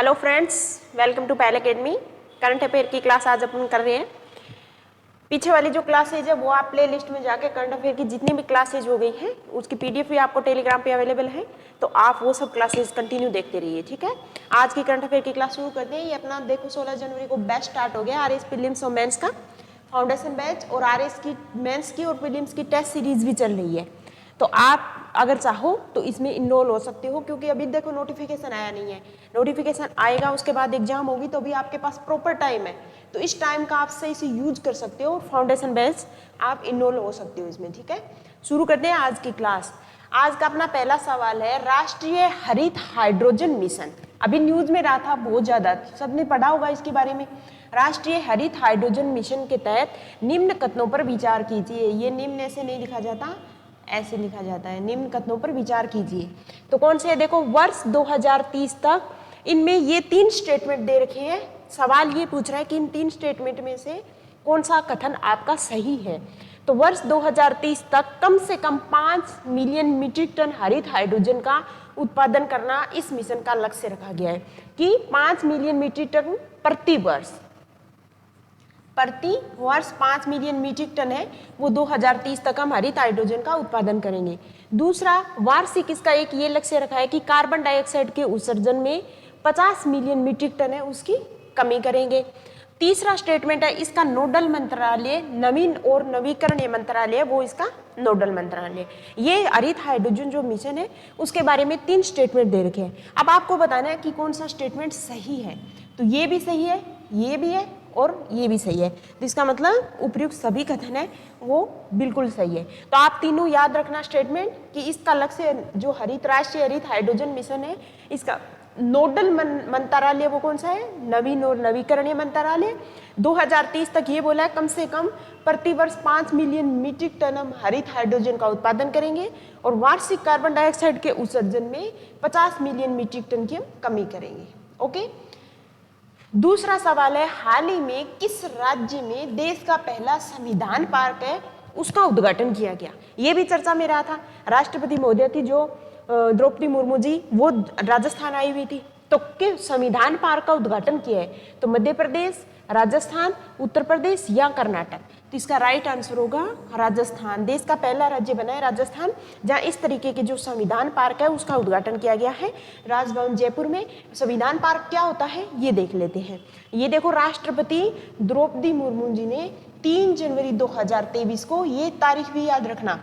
Hello friends, welcome to पहल academy. Current affair की class आज अपन कर रहे हैं। पीछे वाली जो क्लासेज है वो आप प्ले लिस्ट में जाके करंट अफेयर की जितनी भी क्लासेज हो गई हैं उसकी पीडीएफ भी आपको टेलीग्राम पे अवेलेबल है, तो आप वो सब क्लासेज कंटिन्यू देखते रहिए। ठीक है, आज की करंट अफेयर की क्लास शुरू करते हैं। ये अपना देखो 16 जनवरी को बैच स्टार्ट हो गया आरएस प्रीलिम्स और मेंस का फाउंडेशन बैच, और आरएस की मेंस की और प्रीलिम्स की टेस्ट सीरीज भी चल रही है। तो आप अगर चाहो तो इसमें इनरोल हो सकते हो, क्योंकि अभी देखो नोटिफिकेशन आया नहीं है। नोटिफिकेशन आएगा उसके बाद एग्जाम होगी, तो भी आपके पास प्रॉपर टाइम है, तो इस टाइम का आप सही से यूज कर सकते हो। फाउंडेशन बैच आप इनरोल हो सकते हो इसमें। ठीक है, शुरू करते हैं आज की क्लास। आज का अपना पहला सवाल है, राष्ट्रीय हरित हाइड्रोजन मिशन। अभी न्यूज में रहा था बहुत ज्यादा, सबने पढ़ा होगा इसके बारे में। राष्ट्रीय हरित हाइड्रोजन मिशन के तहत निम्न कथनों पर विचार कीजिए। ये निम्न ऐसे नहीं लिखा जाता, ऐसे लिखा जाता है, निम्न कथनों पर विचार कीजिए। तो कौन से है, देखो वर्ष 2030 तक इनमें ये 3 स्टेटमेंट दे रखे हैं। सवाल ये पूछ रहा है कि इन 3 स्टेटमेंट में से कौन सा कथन आपका सही है। तो वर्ष 2030 तक कम से कम 5 मिलियन मीट्रिक टन हरित हाइड्रोजन का उत्पादन करना इस मिशन का लक्ष्य रखा गया है, कि 5 मिलियन मीट्रिक टन प्रति वर्ष 5 मिलियन मीट्रिक टन है, वो 2030 तक हम हरित हाइड्रोजन का उत्पादन करेंगे। दूसरा, वार्षिक इसका एक ये लक्ष्य रखा है कि कार्बन डाइऑक्साइड के उत्सर्जन में 50 मिलियन मीट्रिक टन है उसकी कमी करेंगे। तीसरा स्टेटमेंट है, इसका नोडल मंत्रालय नवीन और नवीकरणीय मंत्रालय, वो इसका नोडल मंत्रालय। ये हरित हाइड्रोजन जो मिशन है उसके बारे में 3 स्टेटमेंट दे रखे हैं। अब आपको बताना है कि कौन सा स्टेटमेंट सही है। तो ये भी सही है, ये भी है और ये भी सही है, तो इसका मतलब उपयुक्त सभी कथन है वो बिल्कुल सही है। तो आप तीनों याद रखना स्टेटमेंट, कि इसका लक्ष्य जो राष्ट्रीय हरित हाइड्रोजन मिशन है, इसका नोडल मंत्रालय वो कौन सा है, नवीन और नवीकरणीय मंत्रालय। 2030 तक ये बोला है कम से कम प्रतिवर्ष 5 मिलियन मीट्रिक टन हम हरित हाइड्रोजन का उत्पादन करेंगे, और वार्षिक कार्बन डाइऑक्साइड के उत्सर्जन में 50 मिलियन मीट्रिक टन की हम कमी करेंगे। ओके, दूसरा सवाल है, हाल ही में किस राज्य में देश का पहला संविधान पार्क है उसका उद्घाटन किया गया। ये भी चर्चा में रहा था। राष्ट्रपति महोदय थी जो द्रौपदी मुर्मू जी, वो राजस्थान आई हुई थी, तो के संविधान पार्क का उद्घाटन किया है, तो मध्य प्रदेश, राजस्थान, उत्तर प्रदेश या कर्नाटक। तो इसका राइट आंसर होगा राजस्थान। देश का पहला राज्य बना है राजस्थान, जहां इस तरीके के जो संविधान पार्क है उसका उद्घाटन किया गया है राजभवन जयपुर में। संविधान पार्क क्या होता है ये देख लेते हैं। ये देखो, राष्ट्रपति द्रौपदी मुर्मू जी ने 3 जनवरी 2023 को, ये तारीख भी याद रखना,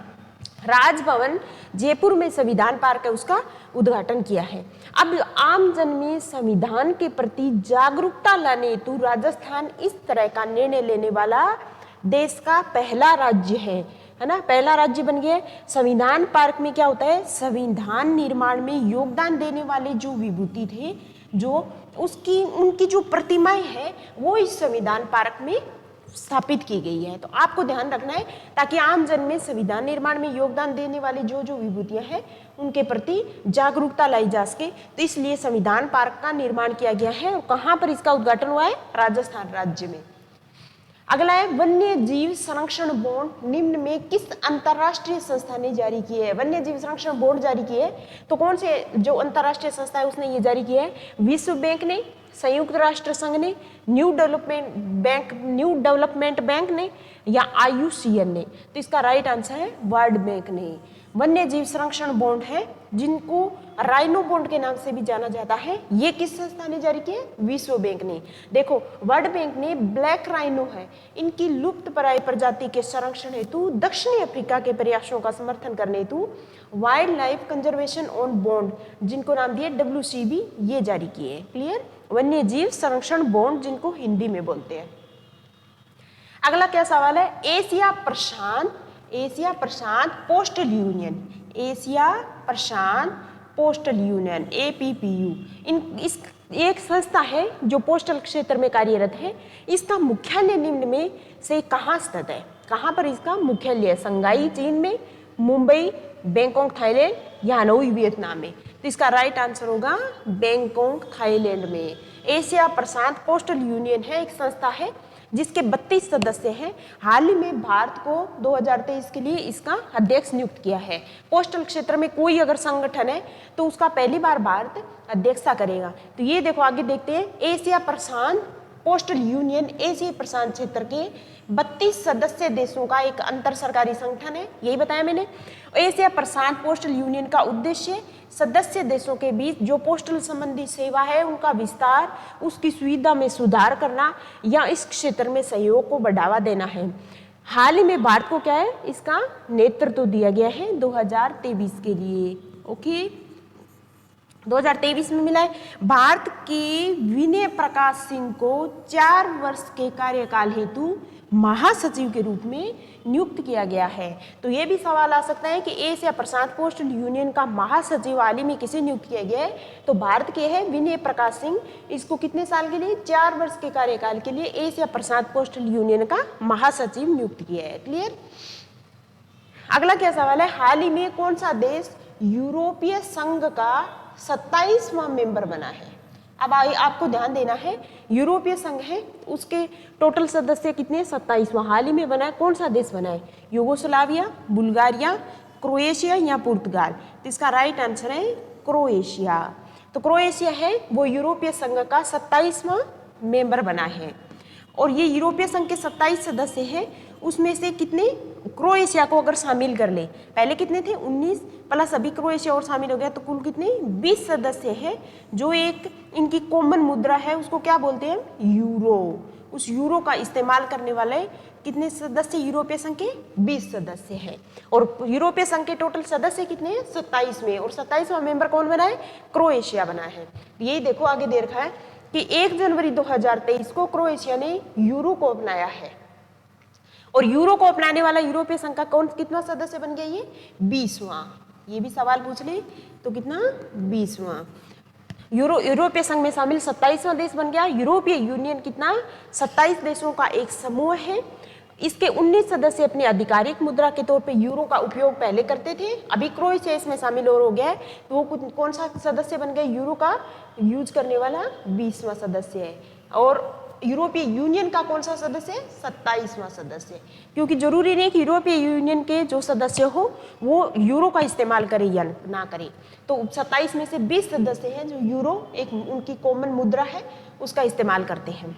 राजभवन जयपुर में संविधान पार्क है उसका उद्घाटन किया है। अब आम जन में संविधान के प्रति जागरूकता लाने हेतु राजस्थान इस तरह का निर्णय लेने वाला देश का पहला राज्य है ना, पहला राज्य बन गया। संविधान पार्क में क्या होता है, संविधान निर्माण में योगदान देने वाले जो विभूति थे, जो उनकी जो प्रतिमाएं है वो इस संविधान पार्क में स्थापित की गई है। तो आपको ध्यान रखना है, ताकि आम जन में संविधान निर्माण में योगदान देने वाले जो जो विभूतियां हैं उनके प्रति जागरूकता लाई जा सके, तो इसलिए संविधान पार्क का निर्माण किया गया है। और कहां पर इसका उद्घाटन हुआ है, राजस्थान राज्य में। अगला है, वन्य जीव संरक्षण बॉन्ड निम्न में किस अंतरराष्ट्रीय संस्था ने जारी की है। वन्य जीव संरक्षण बॉन्ड जारी की है, तो कौन से जो अंतरराष्ट्रीय संस्था है उसने ये जारी किया है, विश्व बैंक ने, संयुक्त राष्ट्र संघ ने, न्यू डेवलपमेंट बैंक ने, या IUCN ने। तो इसका राइट आंसर है वर्ल्ड बैंक ने। वन्य जीव संरक्षण बॉन्ड है, जिनको राइनो बॉन्ड के नाम से भी जाना जाता है, ये किस संस्था ने जारी किए, विश्व बैंक ने। देखो, वर्ल्ड बैंक ने ब्लैक राइनो है, इनकी लुप्तप्राय प्रजाति के संरक्षण हेतु दक्षिणी अफ्रीका के प्रयासों का समर्थन करने हेतु wild life conservation on bond, जिनको नाम दिया WCB, ये जारी किए। क्लियर, वन्य जीव संरक्षण बॉन्ड जिनको हिंदी में बोलते हैं। अगला क्या सवाल है, एशिया प्रशांत पोस्टल यूनियन, एशिया प्रशांत पोस्टल यूनियन APPU, इस एक संस्था है जो पोस्टल क्षेत्र में कार्यरत है। इसका मुख्यालय निम्न में से कहाँ स्थित है, कहाँ पर इसका मुख्यालय है, संगाई चीन में, मुंबई, बैंकॉक थाईलैंड या हनोई वियतनाम में। तो इसका राइट आंसर होगा बैंकॉक थाईलैंड में। एशिया प्रशांत पोस्टल यूनियन है, एक संस्था है जिसके 32 सदस्य हैं। हाल ही में भारत को 2023 के लिए इसका अध्यक्ष नियुक्त किया है। पोस्टल क्षेत्र में कोई अगर संगठन है तो उसका पहली बार भारत अध्यक्षता करेगा। तो ये देखो आगे देखते हैं, एशिया प्रशांत पोस्टल यूनियन एशिया प्रशांत क्षेत्र के 32 सदस्य देशों का एक अंतर सरकारी संगठन है, यही बताया मैंने। एशिया प्रशांत पोस्टल यूनियन का उद्देश्य सदस्य देशों के बीच जो पोस्टल संबंधी सेवा है उनका विस्तार, उसकी सुविधा में सुधार करना या इस क्षेत्र में सहयोग को बढ़ावा देना है। हाल ही में भारत को क्या है, इसका नेतृत्व दिया गया है 2023 के लिए। ओके, 2023 में मिला है। भारत के विनय प्रकाश सिंह को 4 वर्ष के कार्यकाल हेतु महासचिव के रूप में नियुक्त किया गया है। तो ये भी सवाल आ सकता है कि एशिया प्रशांत पोस्टल यूनियन का महासचिव हाल ही में किसे नियुक्त किया गया है, तो भारत के है विनय प्रकाश सिंह। इसको कितने साल के लिए, 4 वर्ष के कार्यकाल के लिए एशिया प्रशांत पोस्टल यूनियन का महासचिव नियुक्त किया है। क्लियर। अगला क्या सवाल है, हाल ही में कौन सा देश यूरोपीय संघ का 27वां मेंबर बना है। अब आपको ध्यान देना है, यूरोपीय संघ है उसके टोटल सदस्य कितने, 27वां हाल ही में बना है। कौन सा देश बना है, यूगोस्लाविया, बुल्गारिया, क्रोएशिया या पुर्तगाल। तो इसका राइट आंसर है क्रोएशिया। तो क्रोएशिया है वो यूरोपीय संघ का 27वां मेंबर बना है। और ये यूरोपीय संघ के 27 सदस्य हैं, उसमें से कितने, क्रोएशिया को अगर शामिल कर ले, पहले कितने थे 19 प्लस अभी क्रोएशिया और शामिल हो गया, तो कुल कितने 20 सदस्य हैं। जो एक इनकी कॉमन मुद्रा है उसको क्या बोलते हैं, यूरो। उस यूरो का इस्तेमाल करने वाले कितने सदस्य यूरोपीय संघ के, 20 सदस्य हैं। और यूरोपीय संघ के टोटल सदस्य कितने हैं, 27 में, और 27वां मेंबर कौन बना है, क्रोएशिया बना है। यही देखो आगे दे रखा है कि 1 जनवरी 2023 को क्रोएशिया ने यूरो को अपनाया है। और यूरो को अपनाने वाला यूरोपीय संघ का कौन कितना सदस्य बन गया, ये 20वां। ये भी सवाल पूछ ले तो कितना, 20वां। यूरोपीय संघ में शामिल 27वां देश बन गया। यूरोपीय यूनियन कितना, 27 देशों का एक समूह है। इसके 19 सदस्य अपनी आधिकारिक मुद्रा के तौर पे यूरो का उपयोग पहले करते थे, अभी क्रोएशिया इसमें शामिल और हो गया है, तो वो कौन सा सदस्य बन गया, यूरो का यूज करने वाला 20वां सदस्य है। और यूरोपीय यूनियन का कौन सा सदस्य है, 27वां सदस्य। क्योंकि जरूरी नहीं कि यूरोपीय यूनियन के जो सदस्य हो वो यूरो का इस्तेमाल करे या ना करे। तो 27 में से 20 सदस्य हैं जो यूरो एक उनकी कॉमन मुद्रा है उसका इस्तेमाल करते हैं।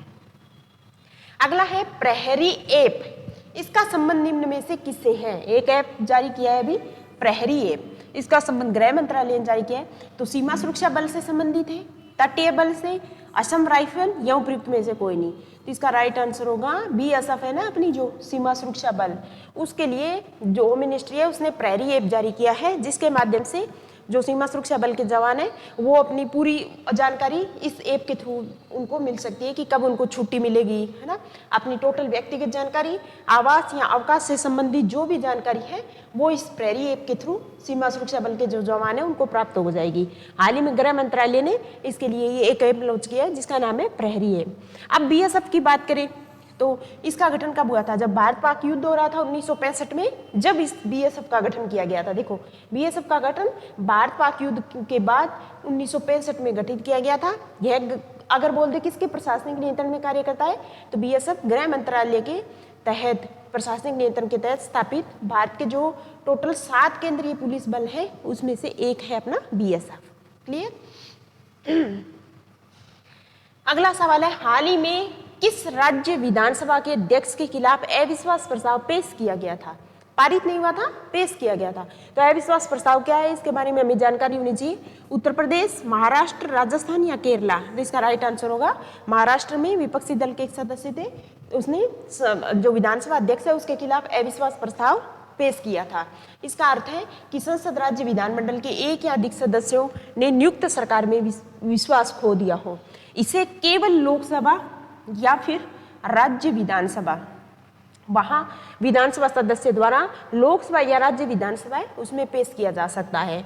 अगला है प्रहरी ऐप। इसका संबंध निम्न में से किससे है। एक ऐप जारी किया है अभी, प्रहरी ऐप। इसका संबंध गृह मंत्रालय ने जारी किया है। तो सीमा सुरक्षा बल से संबंधित है, तटीय बल से, असम राइफल या उपयुक्त में से कोई नहीं। तो इसका राइट आंसर होगा बीएसएफ है ना, अपनी जो सीमा सुरक्षा बल, उसके लिए जो होम मिनिस्ट्री है उसने प्रहरी ऐप जारी किया है, जिसके माध्यम से जो सीमा सुरक्षा बल के जवान हैं वो अपनी पूरी जानकारी इस ऐप के थ्रू उनको मिल सकती है कि कब उनको छुट्टी मिलेगी, है ना। अपनी टोटल व्यक्तिगत जानकारी, आवास या अवकाश से संबंधित जो भी जानकारी है वो इस प्रहरी ऐप के थ्रू सीमा सुरक्षा बल के जो जवान हैं उनको प्राप्त हो जाएगी। हाल ही में गृह मंत्रालय ने इसके लिए ये एक ऐप लॉन्च किया है जिसका नाम है प्रहरी ऐप। अब बीएसएफ की बात करें तो इसका गठन कब हुआ था, जब भारत पाक युद्ध हो रहा था 1965 में, जब इस बीएसएफ का गठन किया गया था। देखो बीएसएफ का गठन भारत पाक युद्ध के बाद 1965 में गठित किया गया था। यह अगर बोल दे किसके प्रशासनिक नियंत्रण में कार्य करता है, तो बीएसएफ गृह मंत्रालय के तहत प्रशासनिक नियंत्रण के तहत स्थापित भारत के जो टोटल 7 केंद्रीय पुलिस बल है उसमें से एक है अपना बीएसएफ। क्लियर। अगला सवाल है, हाल ही में किस राज्य विधानसभा के अध्यक्ष के खिलाफ अविश्वास प्रस्ताव पेश किया गया था। पारित नहीं हुआ था, पेश किया गया था। तो अविश्वास प्रस्ताव क्या है, इसके बारे में हमें जानकारी होनी चाहिए। उत्तर प्रदेश, महाराष्ट्र, राजस्थान या केरला। तो इसका राइट आंसर होगा महाराष्ट्र में विपक्षी दल के एक सदस्य थे, उसने जो विधानसभा अध्यक्ष है उसके खिलाफ अविश्वास प्रस्ताव पेश किया था। इसका अर्थ है कि संसद राज्य विधानमंडल के एक या अधिक सदस्यों ने नियुक्त सरकार में विश्वास खो दिया हो। इसे केवल लोकसभा या फिर राज्य विधानसभा, वहां विधानसभा सदस्य द्वारा लोकसभा या राज्य विधानसभा उसमें पेश किया जा सकता है।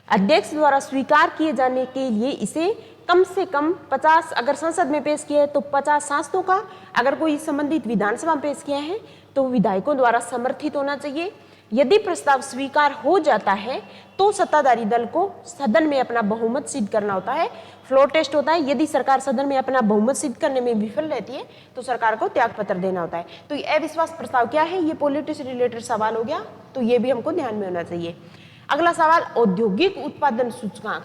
अध्यक्ष द्वारा स्वीकार किए जाने के लिए इसे कम से कम 50, अगर संसद में पेश किया है तो 50 सांसदों का, अगर कोई संबंधित विधानसभा में पेश किया है तो विधायकों द्वारा समर्थित होना चाहिए। यदि प्रस्ताव स्वीकार हो जाता है तो सत्ताधारी दल को सदन में अपना बहुमत सिद्ध करना होता है, फ्लोर टेस्ट होता है। यदि सरकार सदन में अपना बहुमत सिद्ध करने में विफल रहती है तो सरकार को त्यागपत्र देना होता है। तो ये अविश्वास प्रस्ताव क्या है, ये पॉलिटिक्स से रिलेटेड सवाल हो गया, तो ये भी हमको ध्यान में होना चाहिए। अगला सवाल औद्योगिक उत्पादन सूचकांक।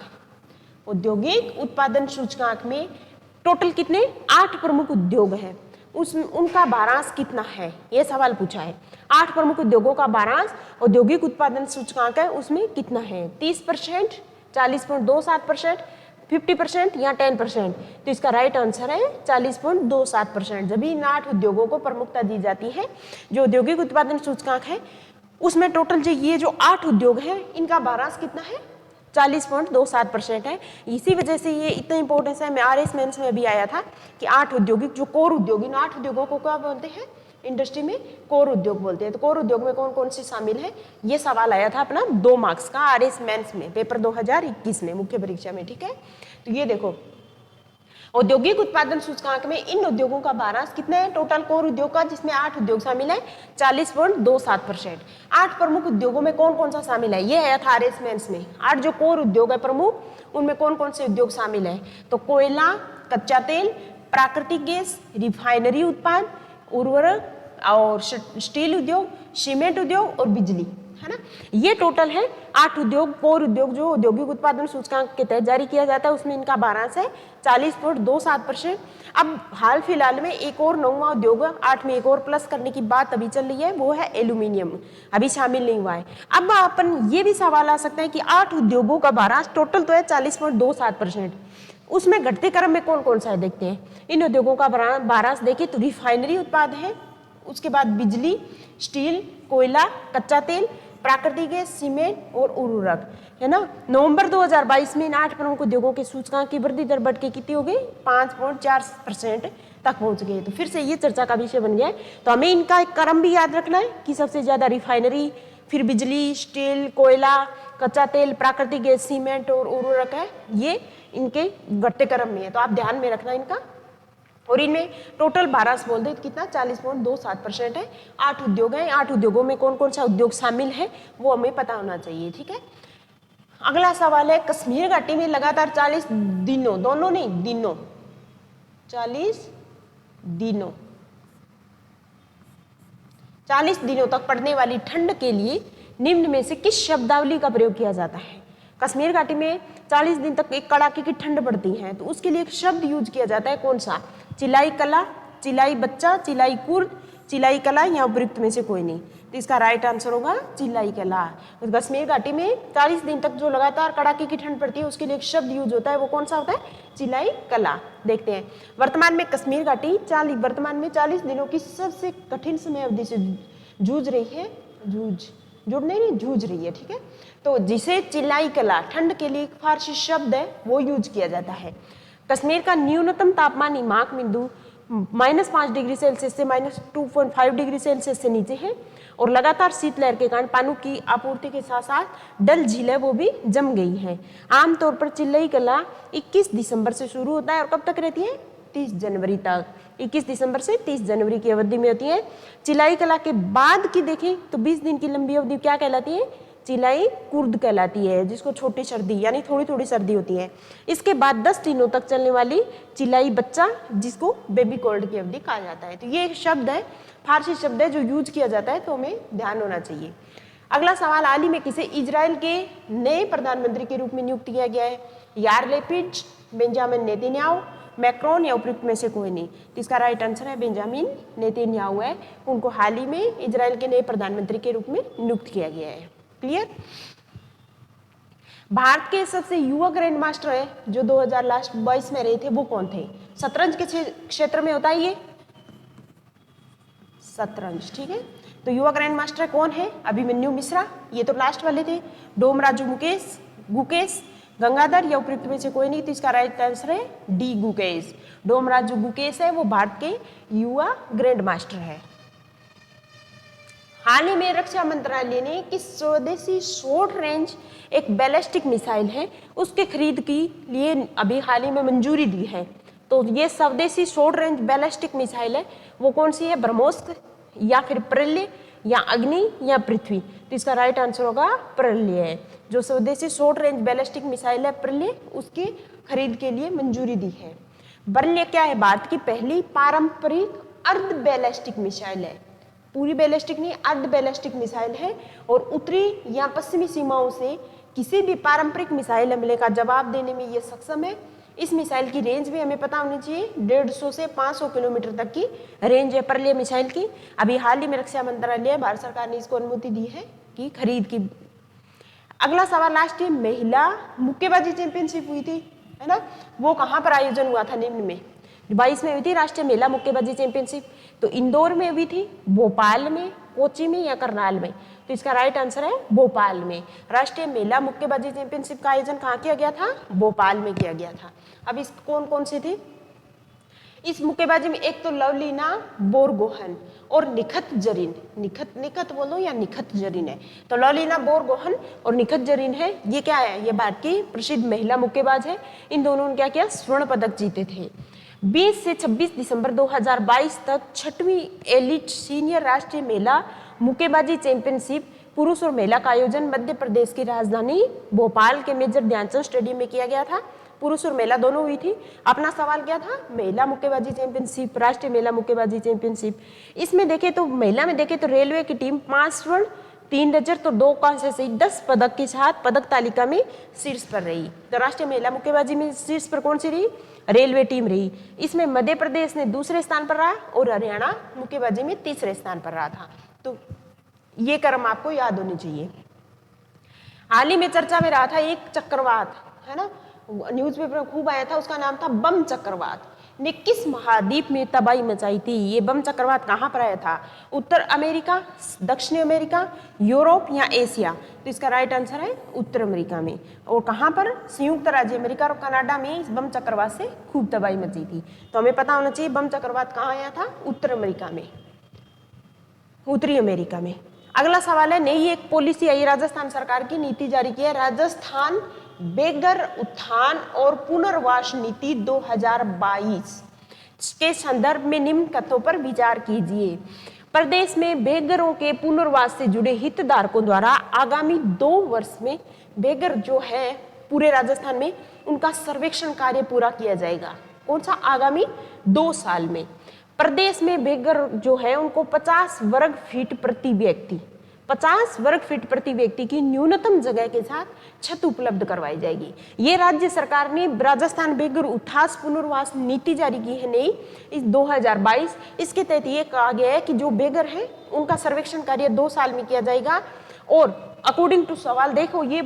औद्योगिक उत्पादन सूचकांक में टोटल कितने 8 प्रमुख उद्योग हैं, उनका भारांश कितना है, ये सवाल पूछा है। 8 प्रमुख उद्योगों का भारांश औद्योगिक उत्पादन सूचकांक है, उसमें कितना है 30%, 40.27%, 50% या 10%। तो इसका राइट आंसर है 40.27%। जब इन 8 उद्योगों को प्रमुखता दी जाती है, जो औद्योगिक उत्पादन सूचकांक है उसमें टोटल जो ये जो 8 उद्योग हैं इनका भारांश कितना है 40.27% है। इसी वजह से ये इतना इंपॉर्टेंस है। मैं RS मेंस में भी आया था कि 8 औद्योगिक जो कोर उद्योग, इन 8 उद्योगों को क्या बोलते हैं, इंडस्ट्री में कोर उद्योग बोलते हैं। तो कोर उद्योग में कौन कौन से शामिल है, ये सवाल आया था अपना 2 मार्क्स का RS मेंस में, पेपर 2021 में, मुख्य परीक्षा में। ठीक है, तो ये देखो औद्योगिक उत्पादन सूचकांक में इन उद्योगों का भारांश कितना है टोटल कोर उद्योग का, जिसमें 8 उद्योग शामिल है, 40.27%। 8 प्रमुख उद्योगों में कौन कौन सा शामिल है, ये आया था RS मेंस में। 8 जो कोर उद्योग है प्रमुख, उनमें कौन कौन से उद्योग शामिल है, तो कोयला, कच्चा तेल, प्राकृतिक गैस, रिफाइनरी उत्पाद, उर्वरक और स्टील उद्योग, सीमेंट उद्योग और बिजली, है ना। ये टोटल है 8 उद्योग, कोर उद्योग जो औद्योगिक उत्पादन सूचकांक के तहत जारी किया जाता है, उसमें इनका भारांश है 40.27%। अब हाल फिलहाल में एक और 9वां उद्योग, 8 में एक और प्लस करने की बात अभी चल रही है, वो है एल्यूमिनियम, अभी शामिल नहीं हुआ है। अब अपन ये भी सवाल आ सकता है कि 8 उद्योगों का भारांश टोटल तो है 40.27%, उसमें घटते क्रम में कौन कौन सा है देखते हैं। इन उद्योगों का भारांश देखिए तो रिफाइनरी उत्पाद है, उसके बाद बिजली, स्टील, कोयला, कच्चा तेल, प्राकृतिक गैस, सीमेंट और उर्वरक, है ना। नवंबर 2022 में इन 8 प्रमुख उद्योगों के सूचकांक की वृद्धि दर बढ़ के कितनी हो गई 5.4% तक पहुंच गए। तो फिर से ये चर्चा का विषय बन गया है। तो हमें इनका एक क्रम भी याद रखना है कि सबसे ज्यादा रिफाइनरी, फिर बिजली, स्टील, कोयला, कच्चा तेल, प्राकृतिक गैस, सीमेंट और उर्वरक है, ये इनके घटते क्रम में है, तो आप ध्यान में रखना इनका। और इनमें टोटल भारांश बोल दे कितना 40.27% है। 8 उद्योग हैं, 8 उद्योगों में कौन कौन सा उद्योग शामिल है वो हमें पता होना चाहिए। ठीक है, अगला सवाल है कश्मीर घाटी में लगातार 40 दिनों, दोनों नहीं दिनों, 40 दिनों तक पड़ने वाली ठंड के लिए निम्न में से किस शब्दावली का प्रयोग किया जाता है। कश्मीर घाटी में 40 दिन तक एक कड़ाके की ठंड पड़ती है, तो उसके लिए एक शब्द यूज किया जाता है, कौन सा, चिलाई कला, चिलाई बच्चा, चिलाई कुर्द, चिलाई कला या उपयुक्त में से कोई नहीं। तो इसका राइट आंसर होगा चिलाई कला। तो कश्मीर घाटी में 40 दिन तक जो लगातार कड़ाके की ठंड पड़ती है उसके लिए एक शब्द यूज होता है, वो कौन सा होता है, चिलाई कला। देखते हैं वर्तमान में कश्मीर घाटी 40 दिनों की सबसे कठिन समय अवधि से जूझ रही है, जूझ रही है। ठीक है, तो जिसे चिलाई कला, ठंड के लिए एक फारसी शब्द है, वो यूज किया जाता है। कश्मीर का न्यूनतम तापमान हिमांक बिंदु -5 डिग्री सेल्सियस से -2.5 डिग्री सेल्सियस से नीचे है, और लगातार शीतलहर के कारण पानी की आपूर्ति के साथ साथ डल झील है वो भी जम गई है। आमतौर पर चिलाई कला 21 दिसंबर से शुरू होता है और कब तक रहती है, 30 जनवरी तक। 21 दिसंबर से 30 जनवरी की अवधि में होती है। चिलाई कला के बाद की देखें तो 20 दिन की लंबी अवधि क्या कहलाती है, चिलाई कुर्द कहलाती है, जिसको छोटी सर्दी यानी थोड़ी थोड़ी सर्दी होती है। इसके बाद 10 दिनों तक चलने वाली चिलाई बच्चा, जिसको बेबी कोल्ड की अवधि कहा जाता है। तो ये एक शब्द है, फारसी शब्द है जो यूज किया जाता है, तो हमें ध्यान होना चाहिए। अगला सवाल, हाल ही में किसे इजराइल के नए प्रधानमंत्री के रूप में नियुक्त किया गया है, यार लेपिड, बेंजामिन नेतन्याहू, मैक्रोन या उपयुक्त में से कोई नहीं। तो इसका राइट आंसर है बेंजामिन नेतन्याहू है, उनको हाल ही में इजराइल के नए प्रधानमंत्री के रूप में नियुक्त किया गया है। क्लियर। भारत के सबसे युवा ग्रैंड मास्टर है जो 2022 में रहे थे, वो कौन थे, शतरंज के क्षेत्र में होता है ये शतरंज। ठीक है, तो युवा ग्रैंड मास्टर कौन है, अभिमन्यु मिश्रा, ये तो लास्ट वाले थे, डोमराजू गुकेश, गंगाधर या उपयुक्त में से कोई नहीं। तो इसका राइट आंसर है डी गुकेश, डोमराजू गुकेश है, वो भारत के युवा ग्रैंड मास्टर है। हाल ही में रक्षा मंत्रालय ने किस स्वदेशी शॉर्ट रेंज एक बैलिस्टिक मिसाइल है उसके खरीद के लिए अभी हाल ही में मंजूरी दी है। तो ये स्वदेशी शॉर्ट रेंज बैलिस्टिक मिसाइल है वो कौन सी है, ब्रह्मोस या फिर प्रल्य या अग्नि या पृथ्वी? तो इसका राइट आंसर होगा प्रलय है। जो स्वदेशी शॉर्ट रेंज बैलिस्टिक मिसाइल है प्रलय, उसकी खरीद के लिए मंजूरी दी है। प्रलय क्या है? भारत की पहली पारंपरिक अर्ध बैलिस्टिक मिसाइल है। पूरी बैलिस्टिक नहीं, अर्ध बैलिस्टिक मिसाइल है और उत्तरी या पश्चिमी सीमाओं से किसी भी पारंपरिक मिसाइल हमले का जवाब देने में ये सक्षम है। इस मिसाइल की रेंज भी हमें पता होनी चाहिए, 150 से 500 किलोमीटर तक की रेंज है प्रलय मिसाइल की। अभी हाल ही में रक्षा मंत्रालय, भारत सरकार ने इसको अनुमति दी है कि खरीद की। अगला सवाल, राष्ट्रीय महिला मुक्केबाजी चैंपियनशिप हुई थी, है ना, वो कहाँ पर आयोजन हुआ था? निम्न में 22 में हुई थी राष्ट्रीय महिला मुक्केबाजी चैंपियनशिप। तो इंदौर में हुई थी, भोपाल में, कोच्चि में या करनाल में? तो इसका राइट आंसर है भोपाल में। राष्ट्रीय महिला मुक्केबाजी चैंपियनशिप का आयोजन कहाँ किया गया था? भोपाल में किया गया था। अब इस कौन कौन सी थी इस मुक्केबाजी में? एक तो लवलीना बोरगोहन और निखत जरीन। निखत बोलो या निखत जरीन है। तो लवलीना बोरगोहन और निखत जरीन है, ये क्या है? ये भारत की प्रसिद्ध महिला मुक्केबाज है। इन दोनों ने क्या किया? स्वर्ण पदक जीते थे। 20 से 26 दिसंबर 2022 तक 6वीं एलिट सीनियर राष्ट्रीय महिला मुक्केबाजी चैंपियनशिप पुरुष और महिला का आयोजन मध्य प्रदेश की राजधानी भोपाल के मेजर ध्यानचंद स्टेडियम में किया गया था। पुरुष और महिला दोनों हुई थी। अपना सवाल क्या था? महिला मुक्केबाजी चैंपियनशिप, राष्ट्रीय महिला मुक्केबाजी चैंपियनशिप। इसमें देखें तो महिला में देखें तो रेलवे की टीम 5 स्वर्ण 3 रजत और 2 कांस्य से 10 पदक के साथ पदक तालिका में शीर्ष पर रही। तो राष्ट्रीय महिला मुक्केबाजी में शीर्ष पर कौन सी रही? रेलवे टीम रही। इसमें मध्य प्रदेश ने दूसरे स्थान पर रहा और हरियाणा मुक्केबाजी में तीसरे स्थान पर रहा था। तो ये क्रम आपको याद होनी चाहिए। हाल ही में चर्चा में रहा था एक चक्रवात, है ना, न्यूज़पेपर में खूब आया था, उसका नाम था बम चक्रवात ने किस महाद्वीप में तबाही मचाई थी? ये बम चक्रवात कहाँ पर आया था? उत्तर अमेरिका, दक्षिण अमेरिका, यूरोप या एशिया? तो इसका राइट आंसर है उत्तर अमेरिका में। और कहाँ पर? संयुक्त राज्य अमेरिका और कनाडा में इस बम चक्रवात से खूब तबाही मची थी। तो हमें पता होना चाहिए बम चक्रवात कहाँ आया था? उत्तर अमेरिका में, उत्तरी अमेरिका में। अगला सवाल है, नई एक पॉलिसी आई राजस्थान सरकार की, नीति जारी की है, राजस्थान बेघर उत्थान और पुनर्वास नीति 2022 के संदर्भ में निम्न कथनों पर विचार कीजिए। प्रदेश में बेघरों के पुनर्वास से जुड़े हितधारकों द्वारा आगामी 2 वर्ष में बेघर जो है पूरे राजस्थान में, उनका सर्वेक्षण कार्य पूरा किया जाएगा। कौन सा? आगामी 2 साल में। प्रदेश में बेघर जो है उनको 50 वर्ग फीट प्रति व्यक्ति, 50 वर्ग फीट प्रति व्यक्ति की न्यूनतम जगह के साथ छत उपलब्ध करवाई जाएगी। ये राज्य सरकार ने राजस्थान बेघर उत्थान पुनर्वास नीति जारी की है नई इस 2022। इसके तहत ये कहा गया है कि जो बेघर है उनका सर्वेक्षण कार्य 2 साल में किया जाएगा। और अकॉर्डिंग टू सवाल देखो, ये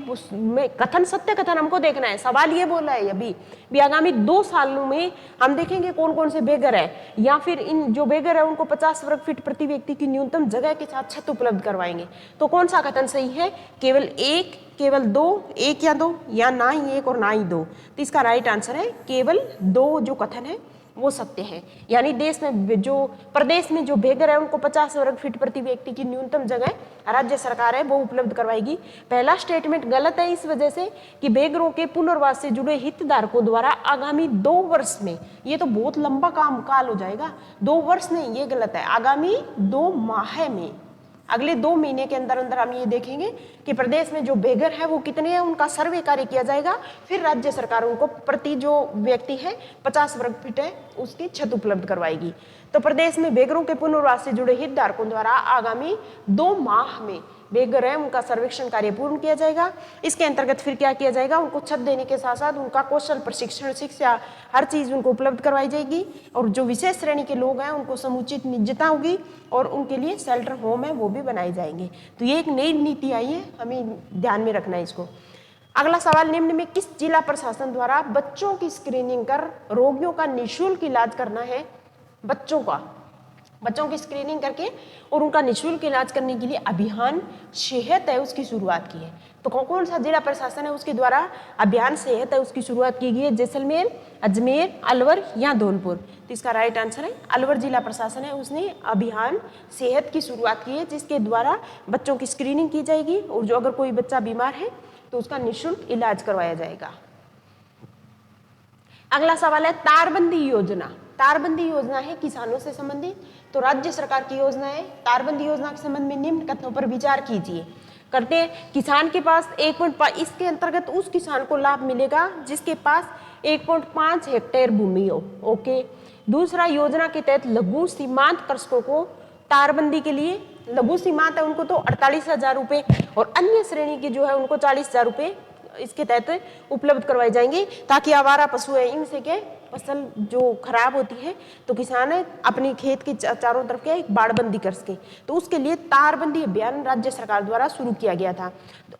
कथन सत्य कथन हमको देखना है। सवाल ये बोला है अभी भी आगामी 2 सालों में हम देखेंगे कौन कौन से बेघर है, या फिर इन जो बेघर है उनको 50 वर्ग फीट प्रति व्यक्ति की न्यूनतम जगह के साथ छत उपलब्ध करवाएंगे। तो कौन सा कथन सही है? केवल 1, केवल 2, 1 या 2, या ना ही 1 और ना ही 2? तो इसका राइट आंसर है केवल 2 जो कथन है वो सत्य है। यानी देश में जो प्रदेश में जो बेघर है उनको 50 वर्ग फीट प्रति व्यक्ति की न्यूनतम जगह राज्य सरकार है वो उपलब्ध करवाएगी। पहला स्टेटमेंट गलत है इस वजह से कि बेघरों के पुनर्वास से जुड़े हितधारकों द्वारा आगामी 2 वर्ष में, ये तो बहुत लंबा काम काल हो जाएगा। 2 वर्ष नहीं, ये गलत है, आगामी 2 माह में, अगले 2 महीने के अंदर अंदर हम ये देखेंगे कि प्रदेश में जो बेघर है वो कितने हैं, उनका सर्वे कार्य किया जाएगा। फिर राज्य सरकार उनको प्रति जो व्यक्ति है 50 वर्ग फीट है उसकी छत उपलब्ध करवाएगी। तो प्रदेश में बेघरों के पुनर्वास से जुड़े हितधारकों द्वारा आगामी 2 माह में बेघर है उनका सर्वेक्षण कार्य पूर्ण किया जाएगा। इसके अंतर्गत फिर क्या किया जाएगा? उनको छत देने के साथ साथ उनका कौशल प्रशिक्षण, शिक्षा, हर चीज उनको उपलब्ध करवाई जाएगी। और जो विशेष श्रेणी के लोग हैं उनको समुचित निजता होगी और उनके लिए शेल्टर होम है वो भी बनाए जाएंगे। तो ये एक नई नीति आई है, हमें ध्यान में रखना है इसको। अगला सवाल, निम्न में किस जिला प्रशासन द्वारा बच्चों की स्क्रीनिंग कर रोगियों का निःशुल्क इलाज करना है? बच्चों की स्क्रीनिंग करके और उनका निःशुल्क इलाज करने के लिए अभियान सेहत है उसकी शुरुआत की है। तो कौन सा जिला प्रशासन है उसके द्वारा अभियान सेहत है उसकी शुरुआत की गई है? जैसलमेर, अजमेर, अलवर या धौलपुर? तो इसका राइट आंसर है अलवर जिला प्रशासन है, उसने अभियान सेहत की शुरुआत की है जिसके द्वारा बच्चों की स्क्रीनिंग की जाएगी और जो अगर कोई बच्चा बीमार है तो उसका निःशुल्क इलाज करवाया जाएगा। अगला सवाल है तारबंदी योजना। तारबंदी योजना है किसानों से संबंधित। तो राज्य सरकार की योजनाएं तारबंदी योजना के संबंध में निम्न कथनों पर विचार कीजिए। करते हैं, किसान के पास 1.5, इसके अंतर्गत उस किसान को लाभ मिलेगा जिसके पास 1.5 हेक्टेयर भूमि हो। ओके। दूसरा, योजना के तहत लघु सीमांत कृषकों को तारबंदी के लिए, लघु सीमांत है उनको तो 48,000 रुपए और अन्य श्रेणी के जो है उनको 40,000 रुपए इसके तहत उपलब्ध करवाए जाएंगे, ताकि आवारा पशु है इनसे क्या फसल जो खराब होती है तो किसान अपनी खेत के चारों तरफ क्या एक बाड़बंदी कर सके। तो उसके लिए तारबंदी अभियान राज्य सरकार द्वारा शुरू किया गया था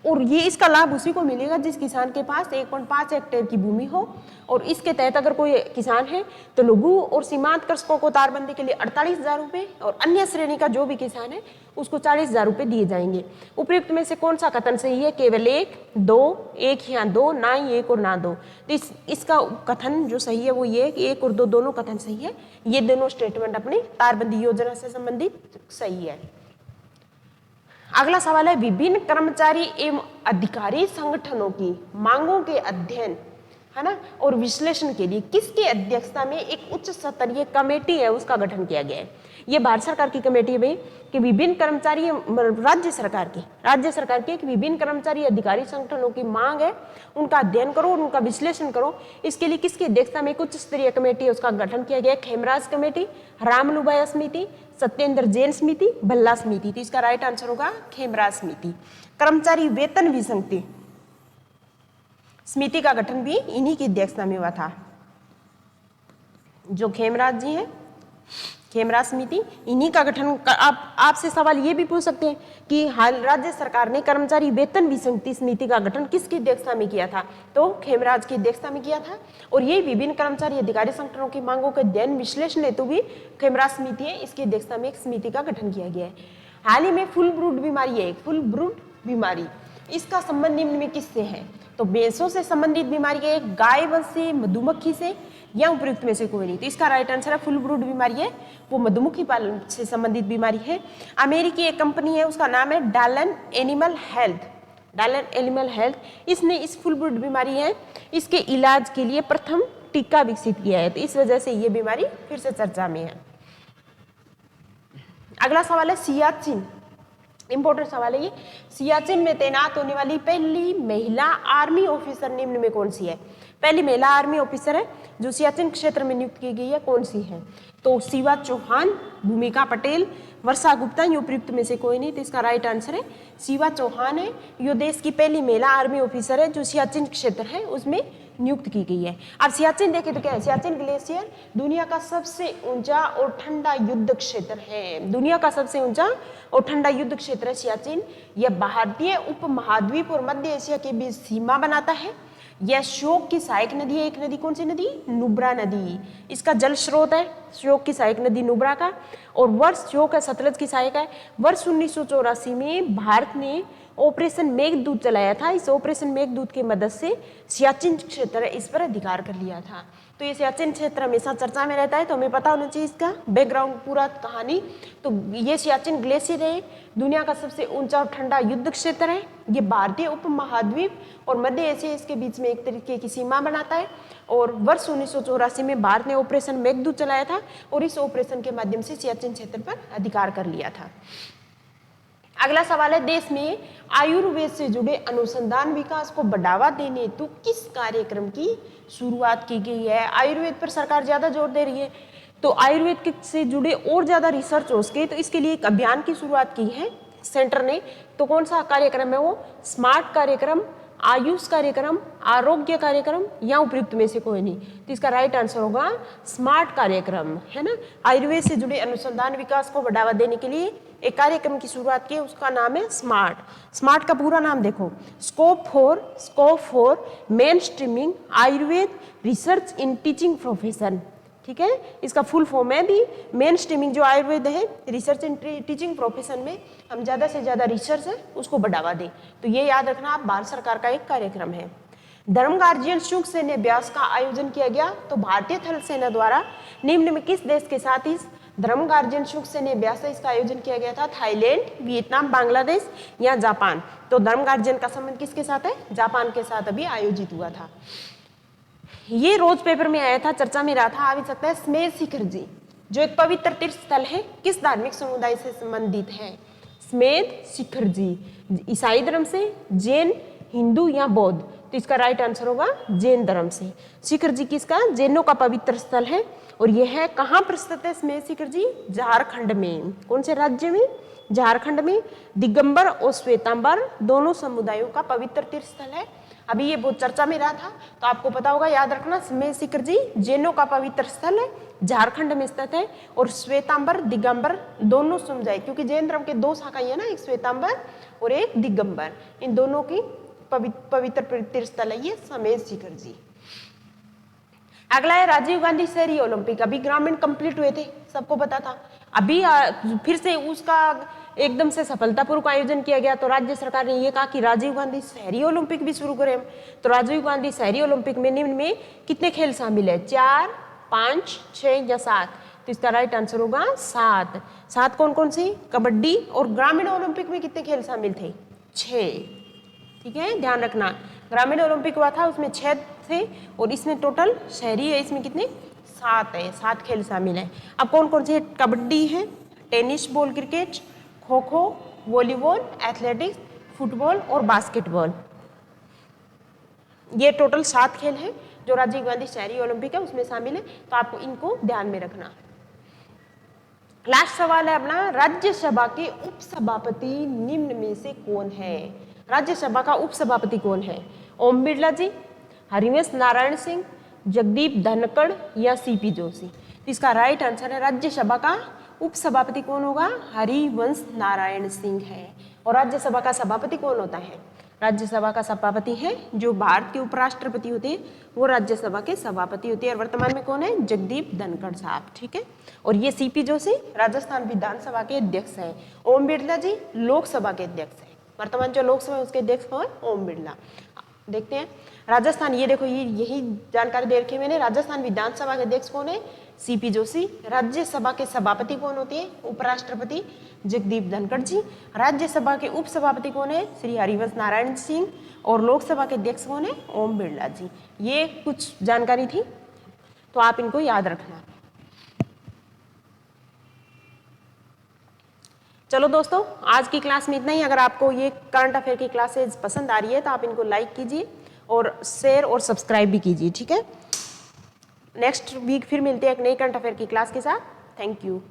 और ये इसका लाभ उसी को मिलेगा जिस किसान के पास 1.5 हेक्टेयर की भूमि हो। और इसके तहत अगर कोई किसान है तो लघु और सीमांत कृषकों को तारबंदी के लिए 48,000 रुपए और अन्य श्रेणी का जो भी किसान है उसको 40,000 रुपए दिए जाएंगे। उपयुक्त में से कौन सा कथन सही है? केवल 1, 2, एक या 2, ना ही 1 और ना 2। तो इसका कथन जो सही है वो ये 1 और 2 दोनों कथन सही है। ये दोनों स्टेटमेंट अपनी तारबंदी योजना से संबंधित सही है। अगला सवाल है, विभिन्न कर्मचारी एवं अधिकारी संगठनों की मांगों के अध्ययन है ना और विश्लेषण के लिए किसकी अध्यक्षता में एक उच्च स्तरीय कमेटी है उसका गठन किया गया है? ये भारत सरकार की कमेटी है भाई कि विभिन्न कर्मचारी, राज्य सरकार की एक विभिन्न कर्मचारी अधिकारी संगठनों की मांग है उनका अध्ययन करो और उनका विश्लेषण करो। इसके लिए किसकी अध्यक्षता में एक उच्च स्तरीय कमेटी है उसका गठन किया गया है? खेमराज कमेटी, रामलुबाया समिति, सत्येंद्र जैन समिति, भल्ला समिति। तो इसका राइट आंसर होगा खेमराज समिति। कर्मचारी वेतन विसंगति समिति का गठन भी इन्हीं की अध्यक्षता में हुआ था। जो खेमराज जी हैं, खेमराज समिति, इन्हीं का गठन। आपसे सवाल ये भी पूछ सकते हैं कि हाल राज्य सरकार ने कर्मचारी वेतन विसंगति समिति का गठन किसकी अध्यक्षता में किया था? तो खेमराज की अध्यक्षता में किया था। और ये विभिन्न कर्मचारी अधिकारी संगठनों की मांगों के अध्ययन विश्लेषण हेतु भी खेमराज समिति है, इसकी अध्यक्षता में एक समिति का गठन किया गया है। हाल ही में फुल ब्रूड बीमारी है, फुल ब्रूड बीमारी, इसका संबंध निम्न में किससे है? तो भैंसों से संबंधित बीमारी है, गाय वंश से, मधुमक्खी से, या उपयुक्त में से कोई नहीं। तो इसका राइट आंसर है फुल ब्रूड बीमारी है, वो मधुमक्खी पालन से संबंधित बीमारी है। अमेरिकी एक कंपनी है उसका नाम है डालन एनिमल हेल्थ, इसने इस फुल ब्रूड बीमारी है इसके इलाज के लिए प्रथम टीका विकसित किया है। तो इस वजह से ये बीमारी फिर से चर्चा में है। अगला सवाल है सियाचिन, इंपॉर्टेंट सवाल है ये। सियाचिन में तैनात होने वाली पहली महिला आर्मी ऑफिसर निम्न में कौन सी है? पहली महिला आर्मी ऑफिसर है जो सियाचिन क्षेत्र में नियुक्त की गई है, कौन सी है? तो शिवा चौहान, भूमिका पटेल, वर्षा गुप्ता, ये उपयुक्त में से कोई नहीं। तो इसका राइट आंसर है शिवा चौहान है। ये देश की पहली महिला आर्मी ऑफिसर है जो सियाचिन क्षेत्र है उसमें नियुक्त की गई है। अब सियाचिन देखें तो क्या है? सियाचिन ग्लेशियर दुनिया का सबसे ऊंचा और ठंडा युद्ध क्षेत्र है। दुनिया का सबसे ऊंचा और ठंडा युद्ध क्षेत्र है सियाचिन। यह भारतीय उपमहाद्वीप और मध्य एशिया के बीच सीमा बनाता है। यह श्योक की सहायक नदी है। एक नदी, कौन सी नदी? नुब्रा नदी। इसका जल स्रोत है श्योक की सहायक नदी नुब्रा का। और वर्ष श्योक है सतलज की सहायक है। वर्ष 1984 में भारत ने ऑपरेशन मेघदूत चलाया था। इस ऑपरेशन मेघदूत की मदद से सियाचिन क्षेत्र इस पर अधिकार कर लिया था। तो ये सियाचिन क्षेत्र हमेशा चर्चा में रहता है, तो हमें पता होना चाहिए इसका बैकग्राउंड पूरा कहानी। तो ये सियाचिन ग्लेशियर है, दुनिया का सबसे ऊंचा और ठंडा युद्ध क्षेत्र है। ये भारतीय उपमहाद्वीप और मध्य एशिया इसके बीच में एक तरीके की सीमा बनाता है। और वर्ष 1984 में भारत ने ऑपरेशन मेघदूत चलाया था और इस ऑपरेशन के माध्यम से सियाचिन क्षेत्र पर अधिकार कर लिया था। अगला सवाल है, देश में आयुर्वेद से जुड़े अनुसंधान विकास को बढ़ावा देने हेतु किस कार्यक्रम की शुरुआत की गई है? आयुर्वेद पर सरकार ज्यादा जोर दे रही है, तो आयुर्वेद से जुड़े और ज्यादा रिसर्च हो सके, तो इसके लिए एक अभियान की शुरुआत की है सेंटर ने। तो कौन सा कार्यक्रम है वो? स्मार्ट कार्यक्रम, आयुष कार्यक्रम, आरोग्य कार्यक्रम, या उपयुक्त में से कोई नहीं। तो इसका राइट आंसर होगा स्मार्ट कार्यक्रम, है ना। आयुर्वेद से जुड़े अनुसंधान विकास को बढ़ावा देने के लिए एक कार्यक्रम की शुरुआत की, उसका नाम है स्मार्ट। स्मार्ट का पूरा नाम देखो, scope for main streaming Ayurveda research in teaching profession. ठीक है, इसका फुल फॉर्म है भी मेन स्ट्रीमिंग जो आयुर्वेद है रिसर्च इन टीचिंग प्रोफेशन में हम ज्यादा से ज्यादा रिसर्च है उसको बढ़ावा दें। तो ये याद रखना आप, भारत सरकार का एक कार्यक्रम है। धर्म गार्जियन शुल्क सैन्य अभ्यास का आयोजन किया गया, तो भारतीय थल सेना द्वारा निम्न में किस देश के साथ इस धर्म गार्जियन शुल्क सैन्य अभ्यास है इसका आयोजन किया गया था? थाईलैंड, वियतनाम, बांग्लादेश या जापान। तो धर्म गार्जियन का संबंध किसके साथ है? जापान के साथ अभी आयोजित हुआ था। ये रोज पेपर में आया था, चर्चा में रहा था, आ भी सकता है। स्मेर शिखर जी, जो एक पवित्र तीर्थ स्थल है, किस धार्मिक समुदाय से संबंधित है? स्मेद, शिखर जी। ईसाई धर्म से, जैन, हिंदू या बौद्ध? तो इसका राइट आंसर होगा जैन धर्म से। शिखर जी किसका? जैनों का पवित्र स्थल है। और यह है कहाँ पर स्थित है स्मेद शिखर जी? झारखंड में। कौन से राज्य में? झारखंड में। दिगंबर और श्वेतांबर दोनों समुदायों का पवित्र तीर्थ स्थल है। अभी ये बहुत चर्चा में रहा था, तो आपको पता होगा, याद रखना, स्मेद शिखर जी जैनों का पवित्र स्थल है, झारखंड में स्थित है। और श्वेतांबर, दिगंबर दोनों समुदाय, क्योंकि जैन धर्म के दो शाखाएं है ना, एक श्वेतांबर और एक दिगंबर, इन दोनों की पवित्र तीर्थ स्थल है ये स्मेद शिखर जी। अगला है राजीव गांधी शहरी ओलंपिक। अभी ग्रामीण कंप्लीट हुए थे, सबको पता था। अभी फिर से उसका एकदम से सफलतापूर्वक आयोजन किया गया, तो राज्य सरकार ने ये कहा कि राजीव गांधी शहरी ओलंपिक भी शुरू करें। तो राजीव गांधी शहरी ओलंपिक में निम्न में कितने खेल शामिल है? 4, 5, 6 या 7? तो इसका राइट आंसर होगा 7। 7 कौन कौन सी? कबड्डी। और ग्रामीण ओलंपिक में कितने खेल शामिल थे? 6। ठीक है, ध्यान रखना। ग्रामीण ओलंपिक हुआ था, उसमें 6 थे, और इसमें टोटल शहरी है, इसमें कितने? 7 है। 7 खेल शामिल है। अब कौन कौन से? कबड्डी है, tennis ball cricket, kho kho, volleyball, athletics, football और बास्केटबॉल। ये टोटल 7 खेल हैं जो राजीव गांधी शहरी ओलंपिक है उसमें शामिल है, तो आपको इनको ध्यान में रखना। लास्ट सवाल है अपना, राज्यसभा के उपसभापति निम्न में से कौन है? राज्यसभा का उपसभापति कौन है? ओम बिरला जी, हरिवंश नारायण सिंह, जगदीप धनखड़ या सीपी जोशी? इसका राइट आंसर है राज्यसभा का उपसभापति कौन होगा? हरिवंश नारायण सिंह है। और राज्यसभा का सभापति कौन होता है? राज्यसभा का सभापति है जो भारत के उपराष्ट्रपति होते हैं, वो राज्यसभा के सभापति होते हैं। और वर्तमान में कौन है? जगदीप धनखड़ साहब। ठीक है। और ये सीपी जोशी राजस्थान विधानसभा के अध्यक्ष हैं। ओम बिरला जी लोकसभा के अध्यक्ष हैं। वर्तमान जो लोकसभा है उसके अध्यक्ष कौन? ओम बिरला। देखते हैं राजस्थान, ये देखो, ये यही जानकारी दे रखी है मैंने। राजस्थान विधानसभा के अध्यक्ष कौन है? सीपी जोशी। राज्यसभा के सभापति कौन होते हैं? उपराष्ट्रपति जगदीप धनखड़ जी। राज्यसभा के उपसभापति कौन है? श्री हरिवंश नारायण सिंह। और लोकसभा के अध्यक्ष कौन है? ओम बिरला जी। ये कुछ जानकारी थी, तो आप इनको याद रखना। चलो दोस्तों, आज की क्लास में इतना ही। अगर आपको ये करंट अफेयर की क्लासेज पसंद आ रही है तो आप इनको लाइक कीजिए और शेयर और सब्सक्राइब भी कीजिए। ठीक है, नेक्स्ट वीक फिर मिलते हैं एक नई करंट अफेयर की क्लास के साथ। Thank you.